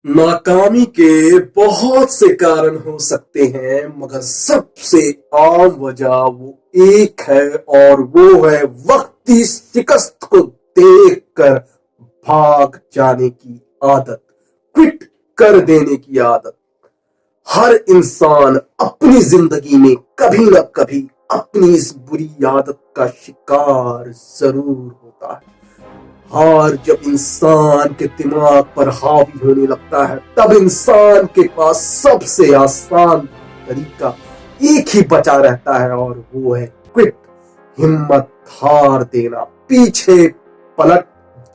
नाकामी के बहुत से कारण हो सकते हैं, मगर सबसे आम वजह वो एक है और वो है वक्ती शिकस्त को देखकर भाग जाने की आदत, क्विट कर देने की आदत। हर इंसान अपनी जिंदगी में कभी न कभी अपनी इस बुरी आदत का शिकार जरूर होता है। हार जब इंसान के दिमाग पर हावी होने लगता है, तब इंसान के पास सबसे आसान तरीका एक ही बचा रहता है और वो है क्विट, हिम्मत हार देना, पीछे पलट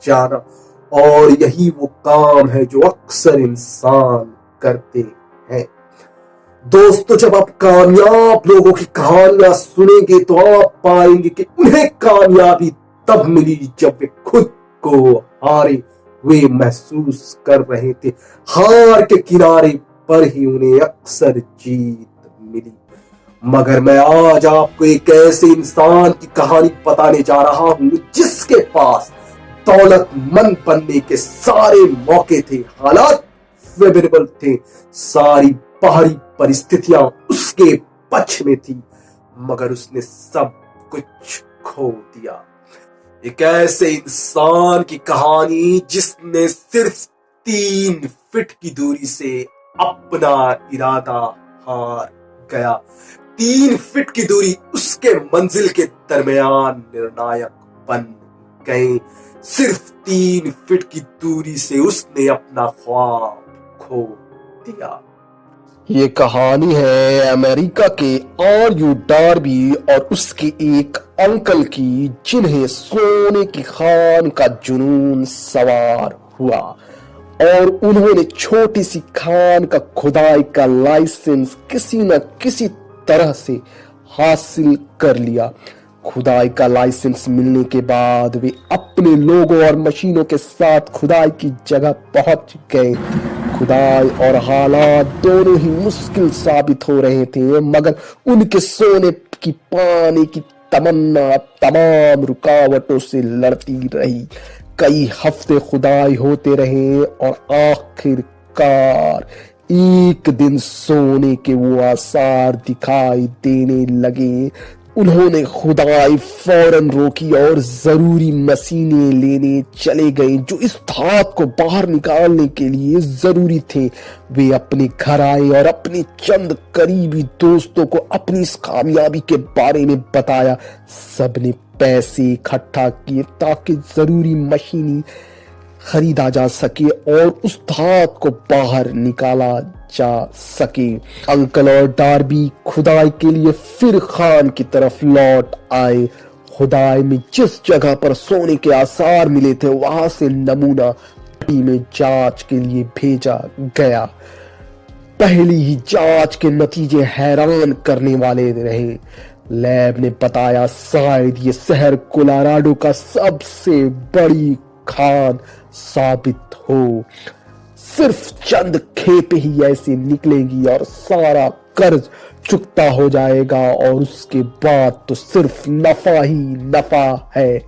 जाना। और यही वो काम है जो अक्सर इंसान करते हैं। दोस्तों, जब आप कामयाब लोगों की कहानियां सुनेंगे तो आप पाएंगे कि उन्हें कामयाबी तब मिली जब वे खुद को हारे हुए महसूस कर रहे थे। हार के किनारे पर ही उन्हें अक्सर जीत मिली। मगर मैं आज आपको एक ऐसे इंसान की कहानी बताने जा रहा हूं जिसके पास दौलतमंद बनने के सारे मौके थे, हालात फेवरेबल थे, सारी बाहरी परिस्थितियां उसके पक्ष में थी, मगर उसने सब कुछ खो दिया। एक ऐसे इंसान की कहानी जिसने सिर्फ 3 फीट की दूरी से अपना इरादा हार गया। 3 फीट की दूरी उसके मंजिल के दरमियान निर्णायक बन गई। सिर्फ 3 फीट की दूरी से उसने अपना ख्वाब खो दिया। ये कहानी है अमेरिका के आर.यू. डार्बी और उसके एक अंकल की, जिन्हें सोने की खान का जुनून सवार हुआ और उन्होंने छोटी सी खान का खुदाई का लाइसेंस किसी न किसी तरह से हासिल कर लिया। खुदाई का लाइसेंस मिलने के बाद वे अपने लोगों और मशीनों के साथ खुदाई की जगह पहुंच गए। खुदाई और हालात दोनों ही मुश्किल साबित हो रहे थे, मगर उनके सोने की पाने की तमन्ना तमाम रुकावटों से लड़ती रही। कई हफ्ते खुदाई होते रहे और आखिरकार एक दिन सोने के वो आसार दिखाई देने लगे। उन्होंने खुदाई फौरन रोकी और जरूरी मशीनें लेने चले गए जो इस धात को बाहर निकालने के लिए जरूरी थे। वे अपने घर आए और अपने चंद करीबी दोस्तों को अपनी इस कामयाबी के बारे में बताया। सबने पैसे इकट्ठा किए ताकि जरूरी मशीनें खरीदा जा सके और उस धात को बाहर निकाला जा सके। अंकल और डार्बी खुदाई के लिए फिर खान की तरफ लौट आए। खुदाई में जिस जगह पर सोने के आसार मिले थे वहां से नमूना में जांच के लिए भेजा गया। पहली ही जांच के नतीजे हैरान करने वाले रहे। लैब ने बताया शायद ये शहर कोलोराडो का सबसे बड़ी खान साबित हो। सिर्फ चंद खेपें ही ऐसी निकलेगी और सारा कर्ज चुकता हो जाएगा और उसके बाद तो सिर्फ नफा ही नफा है।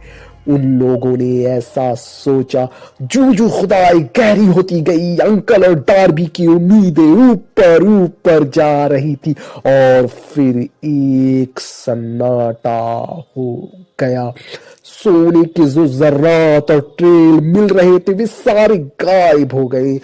उन लोगों ने ऐसा सोचा। जू खुदाई गहरी होती गई, अंकल और डार्बी की उम्मीदें ऊपर ऊपर जा रही थी और फिर एक सन्नाटा हो गया। सोने के जो जर्रात और ट्रेल मिल रहे थे वे सारे गायब हो गए।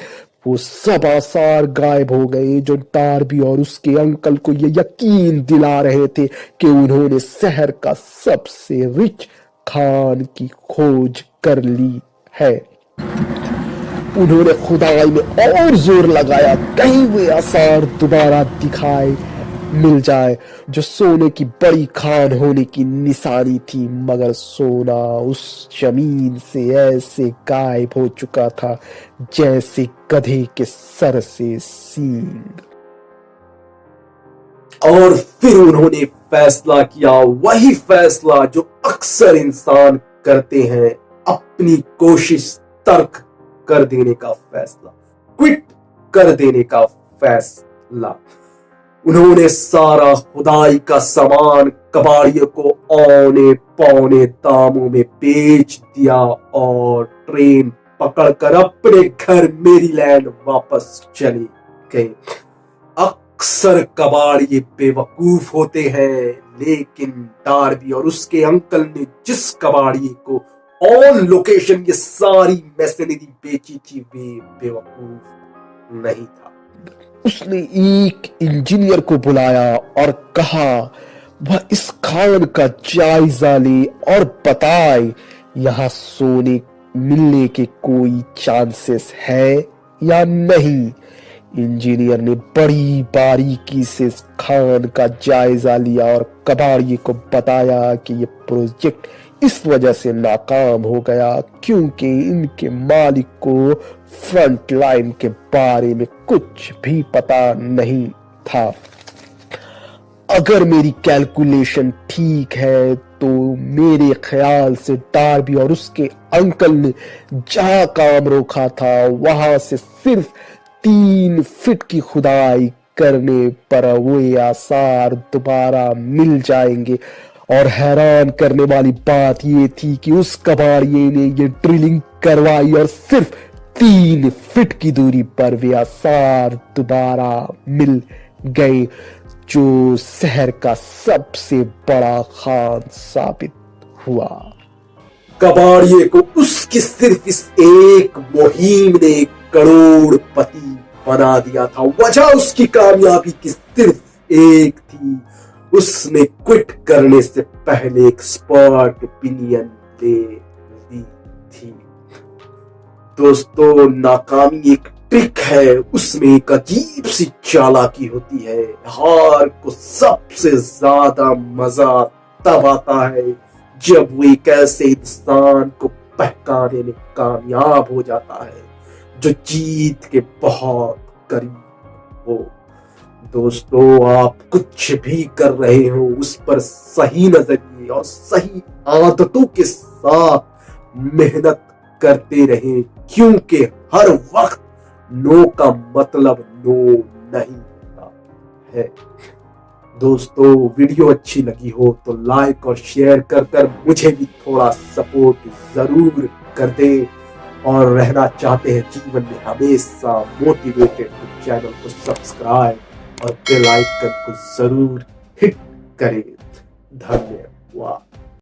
वो सब आसार गायब हो गए जो डार्बी और उसके अंकल को ये यकीन दिला रहे थे कि उन्होंने शहर का सबसे रिच खान की खोज कर ली है। उन्होंने खुदाई में और जोर लगाया, कहीं वे आसार दोबारा दिखाई मिल जाए जो सोने की बड़ी खान होने की निशानी थी। मगर सोना उस जमीन से ऐसे गायब हो चुका था जैसे गधे के सर से सींग। और फिर उन्होंने फैसला किया, वही फैसला जो अक्सर इंसान करते हैं, अपनी कोशिश तर्क कर देने का फैसला, क्विट कर देने का फैसला। उन्होंने सारा खुदाई का सामान कबाड़ियों को औने पौने दामों में बेच दिया और ट्रेन पकड़कर अपने घर मेरीलैंड वापस चले गए। अक्सर कबाड़िए बेवकूफ होते हैं, लेकिन डार्बी और उसके अंकल ने जिस कबाड़िए को ऑन लोकेशन ये सारी मशीनरी बेची थी वे बेवकूफ नहीं था। उसने एक इंजीनियर को बुलाया और कहा वह इस खान का जायजा ले और बताए यहाँ सोने मिलने के कोई चांसेस है या नहीं। इंजीनियर ने बड़ी बारीकी से इस खान का जायजा लिया और कबाड़िए को बताया कि ये प्रोजेक्ट इस वजह से नाकाम हो गया क्योंकि इनके मालिक को फ्रंट लाइन के बारे में कुछ भी पता नहीं था। अगर मेरी कैलकुलेशन ठीक है तो मेरे ख्याल से डार्बी और उसके अंकल ने जहां काम रोका था वहां से सिर्फ 3 फीट की खुदाई करने पर वो आसार दोबारा मिल जाएंगे। और हैरान करने वाली बात ये थी कि उस कबाड़िए ने ये ड्रिलिंग करवाई और सिर्फ 3 फीट की दूरी पर वे आसार दोबारा मिल गए, जो शहर का सबसे बड़ा खान साबित हुआ। कबाड़िए को उसकी सिर्फ इस एक मुहिम ने करोड़पति बना दिया था। वजह उसकी कामयाबी की सिर्फ एक थी, उसने क्विट करने से पहले एक्सपर्ट ओपिनियन ले ली थी। दोस्तों, नाकामी एक ट्रिक है, उसमें एक अजीब सी चालाकी होती है। हार को सबसे ज्यादा मजा तब आता है जब वो एक ऐसे इंसान को बहकाने में कामयाब हो जाता है जो जीत के बहुत करीब हो। दोस्तों, आप कुछ भी कर रहे हो उस पर सही नजरिए और सही आदतों के साथ मेहनत करते रहें, क्योंकि हर वक्त नो का मतलब नो नहीं होता है। दोस्तों, वीडियो अच्छी लगी हो तो लाइक और शेयर कर मुझे भी थोड़ा सपोर्ट जरूर कर दें, और रहना चाहते हैं जीवन में हमेशा मोटिवेटेड तो चैनल को सब्सक्राइब और बेल आइकन को जरूर हिट करें। धन्यवाद।